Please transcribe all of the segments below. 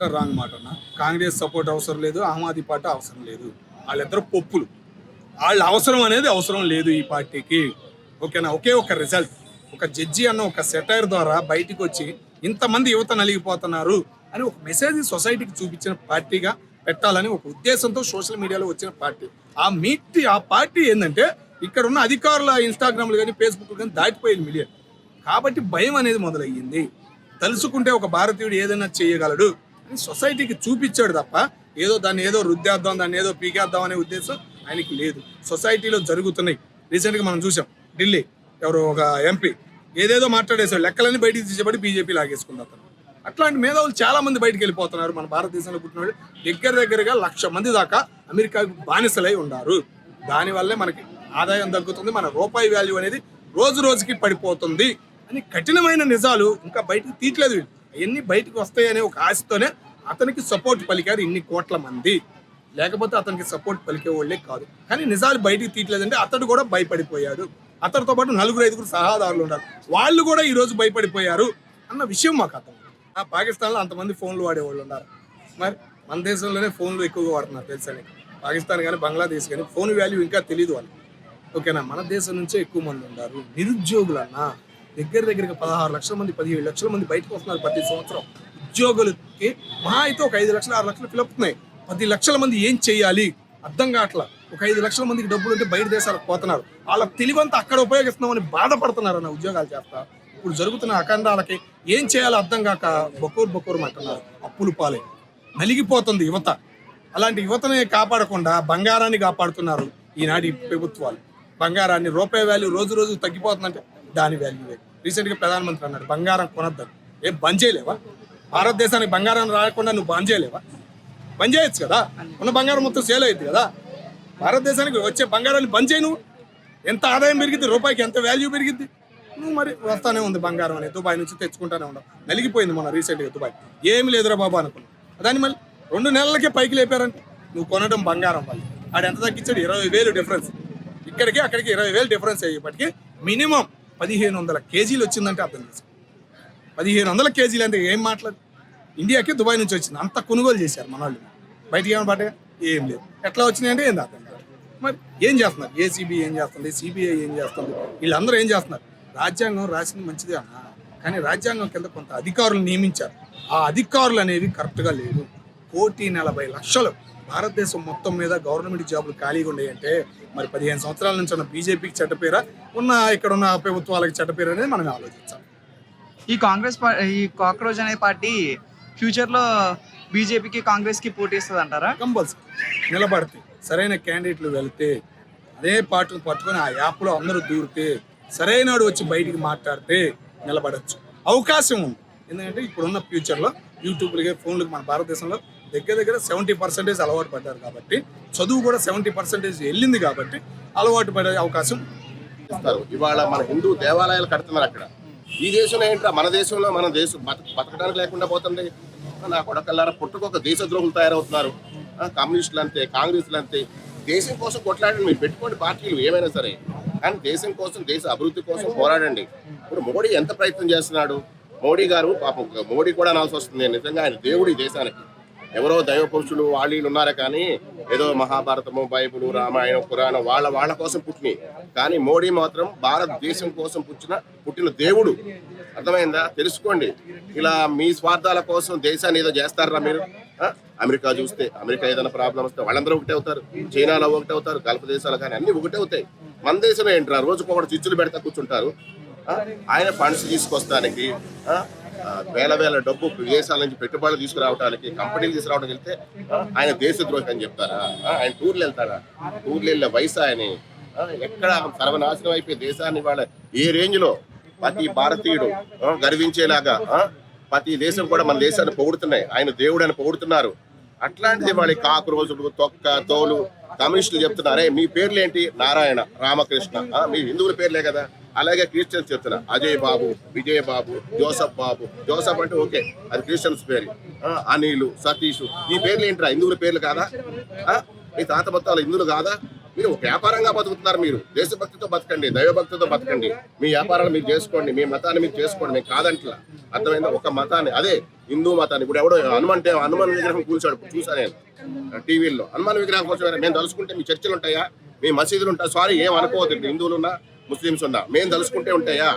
Wrong మాట అన్న. Congress support అవసరం లేదు, ఆమ్ ఆద్మీ పార్టీ అవసరం లేదు. వాళ్ళిద్దరు పప్పులు. వాళ్ళ అవసరం అనేది అవసరం లేదు ఈ పార్టీకి. ఓకేనా? ఒకే ఒక రిజల్ట్, ఒక జడ్జి అన్న ఒక సెటైర్ ద్వారా బయటికి వచ్చి ఇంతమంది యువత నలిగిపోతున్నారు అని ఒక మెసేజ్ సొసైటీకి చూపించిన పార్టీగా పెట్టాలని ఒక ఉద్దేశంతో సోషల్ మీడియాలో వచ్చిన పార్టీ. ఆ పార్టీ ఏంటంటే ఇక్కడ ఉన్న అధికారుల ఇన్స్టాగ్రామ్లు కానీ ఫేస్బుక్ కానీ దాటిపోయింది మిలియన్. కాబట్టి భయం అనేది మొదలయ్యింది. తలుసుకుంటే ఒక భారతీయుడు ఏదైనా చేయగలడు అని సొసైటీకి చూపించాడు తప్ప ఏదో రుద్దేద్దాం, దాన్ని ఏదో పీకేద్దాం అనే ఉద్దేశం ఆయనకి లేదు. సొసైటీలో జరుగుతున్నాయి. రీసెంట్గా మనం చూసాం, ఢిల్లీ ఎవరో ఒక ఎంపీ ఏదేదో మాట్లాడేసాడు, లెక్కలన్నీ బయటికి తీసేబడి బీజేపీ లాగేసుకుంది అతను. అట్లాంటి మేధావులు చాలా మంది బయటికి వెళ్ళిపోతున్నారు. మన భారతదేశంలో పుట్టిన వాళ్ళు దగ్గరగా 1,00,000 మంది దాకా అమెరికాకు బానిసలై ఉన్నారు. దానివల్లే మనకి ఆదాయం తగ్గుతుంది, మన రూపాయి వాల్యూ అనేది రోజు రోజుకి పడిపోతుంది అని కఠినమైన నిజాలు ఇంకా బయటకు తీయట్లేదు వీళ్ళు. అవన్నీ బయటకు వస్తాయనే ఒక ఆశతోనే అతనికి సపోర్ట్ పలికారు ఇన్ని కోట్ల మంది. లేకపోతే అతనికి సపోర్ట్ పలికే వాళ్ళే కాదు. కానీ నిజాలు బయటికి తీయట్లేదంటే అతడు కూడా భయపడిపోయాడు. అతడితో పాటు 4-5 సహాదారులు ఉన్నారు, వాళ్ళు కూడా ఈరోజు భయపడిపోయారు అన్న విషయం మాకు అర్థం. పాకిస్తాన్లో అంతమంది ఫోన్లు వాడేవాళ్ళు ఉన్నారు, మరి మన దేశంలోనే ఫోన్లు ఎక్కువగా వాడుతున్నారు తెలుసని. పాకిస్తాన్ కానీ బంగ్లాదేశ్ కానీ ఫోన్ వాల్యూ ఇంకా తెలియదు వాళ్ళు. ఓకేనా? మన దేశం నుంచే ఎక్కువ మంది ఉన్నారు. నిరుద్యోగులన్నా దగ్గరగా 16 లక్షల మంది 17 లక్షల మంది బయటకు వస్తున్నారు ప్రతి సంవత్సరం. ఉద్యోగులకి మహా అయితే ఒక 5 లక్షలు 6 లక్షలు ఫిలవుతున్నాయి. 10 లక్షల మంది ఏం చేయాలి అర్థం కావట్లా. ఒక 5 లక్షల మందికి డబ్బులు ఉంటే బయట దేశాలకు పోతున్నారు. వాళ్ళ తెలివంతా అక్కడ ఉపయోగిస్తున్నామని బాధపడుతున్నారు అన్న ఉద్యోగాలు చేస్తా. ఇప్పుడు జరుగుతున్న అఖండాలకి ఏం చేయాలో అర్థం కాక బొక్కూరు అంటున్నారు. అప్పులు పాలే నలిగిపోతుంది యువత. అలాంటి యువతని కాపాడకుండా బంగారాన్ని కాపాడుతున్నారు ఈనాటి ప్రభుత్వాలు. బంగారాన్ని, రూపాయి వాల్యూ రోజు తగ్గిపోతుందంటే దాని వాల్యూ. రీసెంట్గా ప్రధానమంత్రి అన్నాడు బంగారం కొనొద్దని. ఏం బంద్ చేయలేవా? భారతదేశానికి బంగారం రాకుండా నువ్వు బంద్ చేయలేవా? బంద్ చేయొచ్చు కదా, ఉన్న బంగారం మొత్తం సేల్ అయ్యింది కదా. భారతదేశానికి వచ్చే బంగారాన్ని బంద్ చేయి నువ్వు. ఎంత ఆదాయం పెరిగింది, రూపాయికి ఎంత వాల్యూ పెరిగింది. నువ్వు మరి వస్తానే ఉంది బంగారం అనేది, దుబాయ్ నుంచి తెచ్చుకుంటానే ఉండవు. నలిగిపోయింది మన రీసెంట్గా దుబాయ్. ఏమి లేదురా బాబు అనుకున్నావు, దాన్ని మళ్ళీ 2 నెలలకే పైకి లేపారంటే నువ్వు కొనడం బంగారం వల్ల. ఆడు ఎంత తగ్గించాడు? 20,000 డిఫరెన్స్. ఇక్కడికి అక్కడికి 20,000 డిఫరెన్స్ అయ్యేప్పటికీ మినిమం 1,500 కేజీలు వచ్చిందంటే అర్థం చేసుకో. 1,500 కేజీలు అంటే ఏం మాట్లాడు. ఇండియాకి దుబాయ్ నుంచి వచ్చింది, అంత కొనుగోలు చేశారు మన వాళ్ళు. బయటికి ఏమైనా పడ్డా ఏం లేదు. ఎట్లా వచ్చినాయంటే ఏం అర్థం కాదు. మరి ఏం చేస్తున్నారు? ఏసీబీ ఏం చేస్తుంది, సిబిఐ ఏం చేస్తుంది, వీళ్ళందరూ ఏం చేస్తున్నారు? రాజ్యాంగం రాసింది మంచిదే అన్న, కానీ రాజ్యాంగం కింద కొంత అధికారులు నియమించారు. ఆ అధికారులు అనేవి కరెక్ట్గా లేవు. 1,40,00,000 భారతదేశం మొత్తం మీద గవర్నమెంట్ జాబులు ఖాళీగా ఉన్నాయంటే మరి 15 సంవత్సరాల నుంచి ఉన్న బీజేపీకి చెడ్డపేరా, ఇక్కడ ఉన్న ప్రభుత్వాలకి చెడ్డపేరు అనేది మనం ఆలోచించాలి. ఈ కాక్రోచ్ అనే పార్టీ ఫ్యూచర్లో బీజేపీకి కాంగ్రెస్కి పోటీ ఇస్తుంది అంటారా? కంపల్సరీ నిలబడితే, సరైన క్యాండిడేట్లు వెళ్తే, అదే పార్టీని పట్టుకొని ఆ యాప్లో అందరూ దూరితే, సరైనడు వచ్చి బయటికి మాట్లాడితే నిలబడచ్చు, అవకాశం ఉంది. ఎందుకంటే ఇప్పుడున్న ఫ్యూచర్లో యూట్యూబ్లకి, ఫోన్లకి మన భారతదేశంలో దగ్గర 70% అలవాటు పడ్డారు కాబట్టి, చదువు కూడా 70% వెళ్ళింది కాబట్టి అలవాటు పడే అవకాశం. ఇవాళ మన హిందూ దేవాలయాలు కడుతున్నారు అక్కడ. ఈ దేశంలో ఏంట్రా, మన దేశంలో మన దేశం బతకడానికి లేకుండా పోతుంది. నా కొడకల్లారా పుట్టుకొక దేశద్రోహులు తయారవుతున్నారు. కమ్యూనిస్టులు అంతే, కాంగ్రెస్లు అంతే. దేశం కోసం కొట్లాడండి, మీరు పెట్టుకోండి పార్టీలు ఏమైనా సరే, కానీ దేశం కోసం, దేశ అభివృద్ధి కోసం పోరాడండి. ఇప్పుడు మోడీ ఎంత ప్రయత్నం చేస్తున్నాడు. మోడీ గారు పాపం, మోడీ కూడా అనాల్సి వస్తుంది. నిజంగా ఆయన దేవుడు ఈ దేశానికి. ఎవరో దైవ పురుషులు వాళ్ళు ఉన్నారా, కానీ ఏదో మహాభారతము, బైబుల్, రామాయణం, పురాణం వాళ్ళ కోసం పుట్టినాయి. కానీ మోడీ మాత్రం భారతదేశం కోసం పుట్టిన దేవుడు. అర్థమైందా? తెలుసుకోండి. ఇలా మీ స్వార్థాల కోసం దేశాన్ని ఏదో చేస్తారా మీరు? అమెరికా చూస్తే, అమెరికా ఏదైనా ప్రాబ్లం వస్తే వాళ్ళందరూ ఒకటే అవుతారు, చైనాలో ఒకటే అవుతారు, గల్ఫ్ దేశాలు కానీ అన్ని ఒకటే అవుతాయి. మన దేశంలో ఏంటారు, రోజుకొకటి చిచ్చులు పెడతా కూర్చుంటారు. ఆయన ఫండ్స్ తీసుకొస్తానికి, వేల డబ్బు విదేశాల నుంచి పెట్టుబడులు తీసుకురావడానికి, కంపెనీలు తీసుకురావడానికి వెళ్తే ఆయన దేశద్రోహి అని చెప్తారా? ఆయన టూర్లు వెళ్తారా? టూర్లు వెళ్ళే వయసు ఆయన ఎక్కడ సర్వనాశనం అయిపోయి దేశాన్ని వాళ్ళ ఏ రేంజ్ లో ప్రతి భారతీయుడు గర్వించేలాగా ప్రతి దేశం కూడా మన దేశాన్ని పొగుడుతున్నాయి, ఆయన దేవుడు అని పొగుడుతున్నారు. అట్లాంటిది వాళ్ళ కాకురోజులు, తొక్క, తోలు కమ్యూనిస్టులు చెప్తున్నారే మీ పేర్లు ఏంటి? నారాయణ, రామకృష్ణ, మీ హిందువుల పేర్లే కదా. అలాగే క్రిస్టియన్స్ చెప్తున్నా, అజయ్ బాబు, విజయ్ బాబు, జోసఫ్ బాబు. జోసఫ్ అంటే ఓకే, అది క్రిస్టియన్స్ పేరు. అనిలు, సతీష్, ఈ పేర్లు ఏంట్రా హిందువుల పేర్లు కాదా? మీ తాత మొత్తాలు హిందువులు కాదా? మీరు వ్యాపారంగా బతుకుతున్నారు. మీరు దేశభక్తితో బతకండి, దైవభక్తితో బతకండి, మీ వ్యాపారాలు మీరు చేసుకోండి, మీ మతాన్ని మీరు చేసుకోండి, మీకు కాదంట్లా. అర్థమైందా? ఒక మతాన్ని, అదే హిందూ మతాన్ని. ఇప్పుడు ఎవడో హనుమాన్ విగ్రహం కూల్చాడు, చూసా నేను టీవీలో. హనుమాన్ విగ్రహం కోసం మేము తలుసుకుంటే మీ చర్చలు ఉంటాయా, మీ మసీదులు ఉంటాయా? సారీ, ఏం అనుకోవద్దు, హిందువులు ఉన్నా ముస్లిమ్స్ ఉన్నా మేము తలుసుకుంటే ఉంటాయా?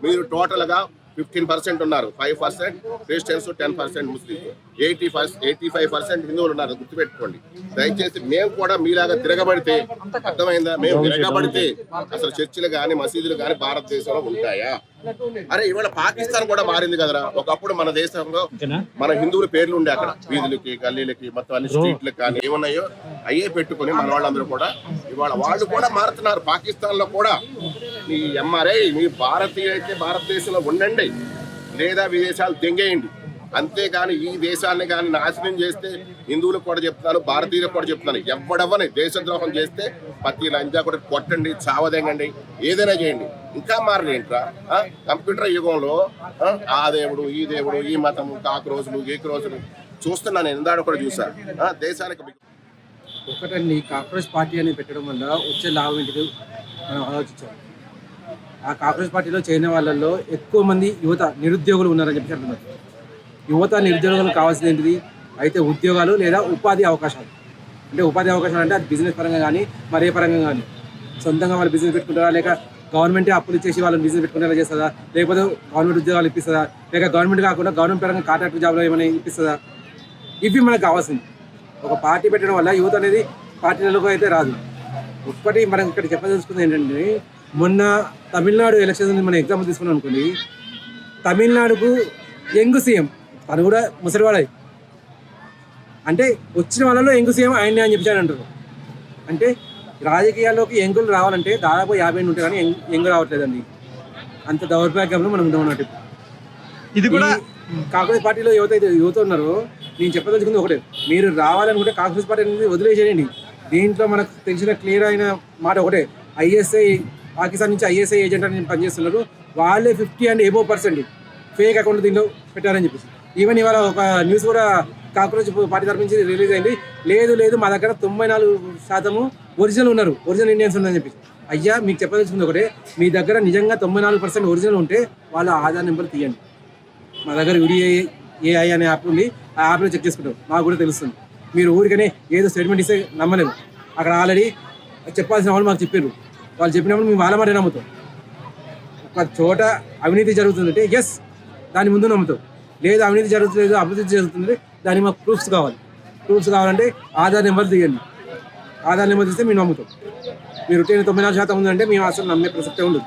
మీరు టోటల్గా 15% ఉన్నారు, 5% క్రిస్టియన్స్, 10% ముస్లిమ్స్, 85% హిందువులు ఉన్నారు. గుర్తుపెట్టుకోండి దయచేసి. మేము కూడా మీలాగా తిరగబడితే, అర్థమైందా, మేము తిరగబడితే అసలు చర్చిలు కానీ మసీదులు కానీ భారతదేశంలో ఉంటాయా? అరే ఇవాళ పాకిస్తాన్ కూడా మారింది కదరా. ఒకప్పుడు మన దేశంలో మన హిందువుల పేర్లు ఉండే అక్కడ వీధులకి గల్లీలకి మొత్తం అన్ని స్ట్రీట్లకు కానీ ఏమున్నాయో అయ్యే పెట్టుకుని మన వాళ్ళందరూ కూడా ఇవాళ వాళ్ళు కూడా మారుతున్నారు. పాకిస్తాన్ లో కూడా మీ ఎంఆర్ఐ మీ భారతీయ అయితే భారతదేశంలో ఉండండి, లేదా విదేశాలు తెంగేయండి. అంతేగాని ఈ దేశాన్ని కానీ నాశనం చేస్తే హిందువులకు కూడా చెప్తున్నాను, భారతీయులకు కూడా చెప్తున్నాను, ఎవడవని దేశద్రోహం చేస్తే ప్రతి లంజా కూడా కొట్టండి, చావదేంగండి, ఏదైనా చేయండి. ఇంకా మారలేంట్రా కంప్యూటర్ యుగంలో ఆ దేవుడు ఈ దేవుడు ఈ మతము కాక్రోజులు గీక్రోజులు చూస్తున్నాను. ఇందాక కూడా చూసా. దేశానికి ఒకటండి, కాంగ్రెస్ పార్టీ అని పెట్టడం వల్ల వచ్చే లాభం ఏంటిది మనం ఆలోచించాలి. ఆ కాంగ్రెస్ పార్టీలో చేరిన వాళ్ళల్లో ఎక్కువ మంది యువత నిరుద్యోగులు ఉన్నారని చెప్పి అంటున్నారు. యువత నిరుద్యోగులు కావాల్సింది ఏంటిది అయితే ఉద్యోగాలు లేదా ఉపాధి అవకాశాలు. అంటే ఉపాధి అవకాశాలు అంటే అది బిజినెస్ పరంగా కానీ మరే పరంగా కానీ, సొంతంగా వాళ్ళు బిజినెస్ పెట్టుకుంటారా, లేక గవర్నమెంటే అప్పులు ఇచ్చేసి వాళ్ళని బిజినెస్ పెట్టుకునేలా చేస్తుందా, లేకపోతే గవర్నమెంట్ ఉద్యోగాలు ఇప్పిస్తుందా, లేక గవర్నమెంట్ కాకుండా గవర్నమెంట్ పరంగా కాంట్రాక్ట్ జాబ్లో ఏమైనా ఇప్పిస్తుందా? ఇవి మనకు కావాల్సింది. ఒక పార్టీ పెట్టడం వల్ల యువత అనేది పార్టీలకు అయితే రాదు. ఒక్కటి మనం ఇక్కడ చెప్పదలుచుకుంది ఏంటంటే, మొన్న తమిళనాడు ఎలక్షన్ మనం ఎగ్జాంపుల్ తీసుకున్నాం అనుకోండి, తమిళనాడుకు యంగ్ సీఎం తను కూడా ముసలివాడై, అంటే వచ్చిన వాళ్ళలో యంగ్ సీఎం ఆయన్ని అని చెప్పాను అంటారు. అంటే రాజకీయాల్లోకి యంగులు రావాలంటే దాదాపు 50 ఏళ్ళు ఉంటే కానీ యంగ్ రావట్లేదండి. అంత దౌర్భాగ్యంలో మనం ఉంటాం అన్నట్టు. ఇది కూడా కాంగ్రెస్ పార్టీలో యువత ఉన్నారు. నేను చెప్పదలుచుకుంది ఒకటే, మీరు రావాలనుకుంటే కాంగ్రెస్ పార్టీ అనేది వదిలేసేయండి. దీంట్లో మనకు తెలిసిన క్లియర్ అయిన మాట ఒకటే, ఐఎస్ఐ పాకిస్తాన్ నుంచి ఐఎస్ఐ ఏజెంట్ అని పనిచేస్తున్నారు. వాళ్ళే 50% ఫేక్ అకౌంట్ దీంట్లో పెట్టారని చెప్పేసి. ఈవెన్ ఇవాళ ఒక న్యూస్ కూడా కాంగ్రెస్ పార్టీ తరఫు నుంచి రిలీజ్ అయింది, లేదు మా దగ్గర 94% ఒరిజినల్ ఉన్నారు, ఒరిజినల్ ఇండియన్స్ ఉన్నారని చెప్పేసి. అయ్యా మీకు చెప్పదలుచుకుంది ఒకటే, మీ దగ్గర నిజంగా 94% ఒరిజినల్ ఉంటే వాళ్ళ ఆధార్ నెంబర్ తీయండి. మా దగ్గర UDAI అనే యాప్ ఉంది, ఆ యాప్లో చెక్ చేసుకుంటాం, మాకు కూడా తెలుస్తుంది. మీరు ఊరికనే ఏదో స్టేట్మెంట్ ఇస్తే నమ్మలేదు. అక్కడ ఆల్రెడీ చెప్పాల్సిన వాళ్ళు మాకు చెప్పారు, వాళ్ళు చెప్పినప్పుడు మేము వాళ్ళ మాట నమ్ముతాం. ఒక చోట అవినీతి జరుగుతుందంటే ఎస్ దాని ముందు నమ్ముతాం, లేదు అవినీతి జరుగుతుంది అభివృద్ధి జరుగుతుంది దానికి మాకు ప్రూఫ్స్ కావాలంటే ఆధార్ నెంబర్ తీయండి. ఆధార్ నెంబర్ తీస్తే మేము నమ్ముతాం. మీరు 94% ఉందంటే మేము అసలు నమ్మే ప్రసక్తే ఉండదు.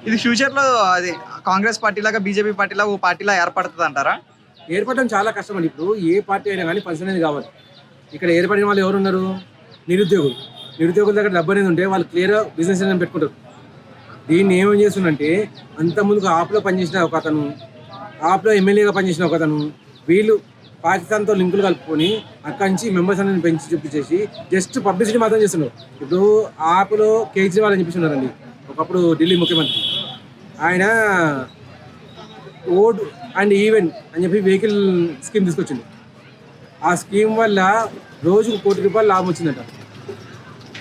ఇది ఫ్యూచర్లో అది కాంగ్రెస్ పార్టీ లాగా బీజేపీ పార్టీలా ఓ పార్టీలా ఏర్పడుతుంది అంటారా? ఏర్పడడం చాలా కష్టం అండి. ఇప్పుడు ఏ పార్టీ అయినా కానీ పర్సన్ అనేది కావాలి. ఇక్కడ ఏర్పడిన వాళ్ళు ఎవరున్నారు? నిరుద్యోగుల దగ్గర డబ్బు అనేది ఉంటే వాళ్ళు క్లియర్గా బిజినెస్ అనేది పెట్టుకుంటారు. దీన్ని ఏమేం చేస్తుందంటే, అంతకుముందుకు ఆప్లో పనిచేసిన ఒక అతను, ఆప్లో ఎమ్మెల్యేగా పనిచేసిన ఒక అతను, వీళ్ళు పాకిస్తాన్తో లింకులు కలుపుకొని అక్కడి నుంచి మెంబర్స్ అనేది పెంచి చూపించేసి జస్ట్ పబ్లిసిటీ మాత్రం చేస్తున్నారు. ఇప్పుడు ఆప్లో కేజ్రీవాల్ అని చెప్పేసి ఒకప్పుడు ఢిల్లీ ముఖ్యమంత్రి, ఆయన ఓడ్ అండ్ ఈవెంట్ అని చెప్పి వెహికల్ స్కీమ్ తీసుకొచ్చింది. ఆ స్కీమ్ వల్ల రోజుకు ₹1 కోటి లాభం వచ్చిందంట.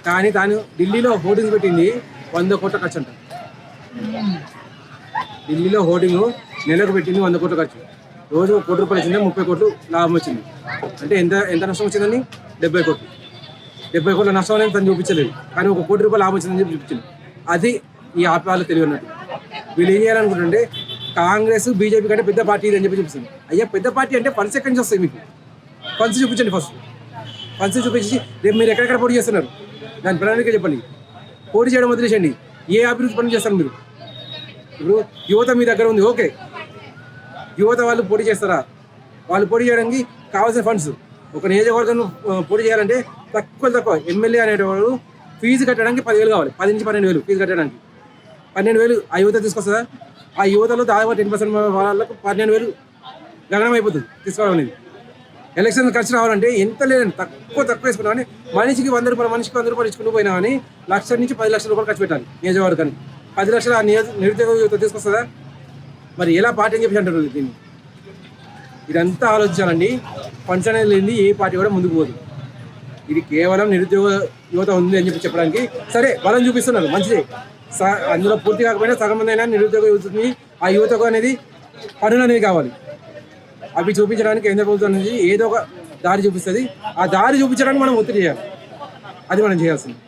కానీ తాను ఢిల్లీలో హోర్డింగ్స్ పెట్టింది 100 కోట్ల ఖర్చు అంట. ఢిల్లీలో హోర్డింగ్ నెలకు పెట్టింది 100 కోట్ల ఖర్చు. రోజు ₹1 కోటి వచ్చింది, 30 కోట్లు లాభం వచ్చింది. అంటే ఎంత నష్టం వచ్చిందని 70 కోట్లు. 70 కోట్ల నష్టం అనేది తను చూపించలేదు, కానీ ₹1 కోటి లాభం వచ్చిందని చెప్పి చూపించింది. అది ఈ ఆప్ వాళ్ళు తెలివి అన్నట్టు. వీళ్ళు ఏం చేయాలనుకుంటుంటే, కాంగ్రెస్ బీజేపీ కంటే పెద్ద పార్టీ అని చెప్పి చూపిస్తుంది. అయ్యా పెద్ద పార్టీ అంటే ఫండ్స్ ఎక్కడి నుంచి వస్తాయి? మీకు ఫండ్స్ చూపించండి. ఫస్ట్ ఫండ్స్ చూపించి రేపు మీరు ఎక్కడెక్కడ పోటీ చేస్తున్నారు దాని ప్రణాళిక చెప్పండి. పోటీ చేయడం వదిలేసండి, ఏ అభివృద్ధి పనులు చేస్తారు మీరు? ఇప్పుడు యువత మీ దగ్గర ఉంది, ఓకే, యువత వాళ్ళు పోటీ చేస్తారా? వాళ్ళు పోటీ చేయడానికి కావాల్సిన ఫండ్స్, ఒక నియోజకవర్గం పోటీ చేయాలంటే తక్కువ ఎమ్మెల్యే అనేటవాడు ఫీజు కట్టడానికి 10,000 కావాలి, 10 నుంచి 12,000 ఫీజు కట్టడానికి. 12,000 ఆ యువత తీసుకొస్తుందా? ఆ యువతలో దాదాపు 10% వాళ్ళకు 12,000 గగనం అయిపోతుంది తీసుకోవడం అనేది. ఎలక్షన్ ఖర్చు రావాలంటే ఎంత లేదండి, తక్కువ వేసుకున్నా కానీ మనిషికి ₹100, మనిషికి ₹100 ఇచ్చుకుంటూ పోయినా కానీ ₹1,00,000 నుంచి ₹10 లక్షలు ఖర్చు పెట్టాలి నియోజకవర్గానికి. 10 లక్షలు ఆ నిరుద్యోగ యువత తీసుకొస్తుందా? మరి ఎలా పార్టీ అని చెప్పి అంటారు దీన్ని? ఇదంతా ఆలోచించాలండి. ఫండ్స్ అనేది లేని ఏ పార్టీ కూడా ముందుకు పోదు. ఇది కేవలం నిరుద్యోగ యువత ఉంది అని చెప్పి చెప్పడానికి సరే బలం చూపిస్తున్నారు, మంచిదే. అందులో పూర్తి కాకపోయినా సగం మంది అయినా నిరుద్యోగ యువతని, ఆ యువతకు అనేది పనులు అనేవి కావాలి. అవి చూపించడానికి కేంద్ర ప్రభుత్వం నుంచి ఏదో ఒక దారి చూపిస్తుంది. ఆ దారి చూపించడానికి మనం ఒత్తిడి చేయాలి. అది మనం చేయాల్సింది.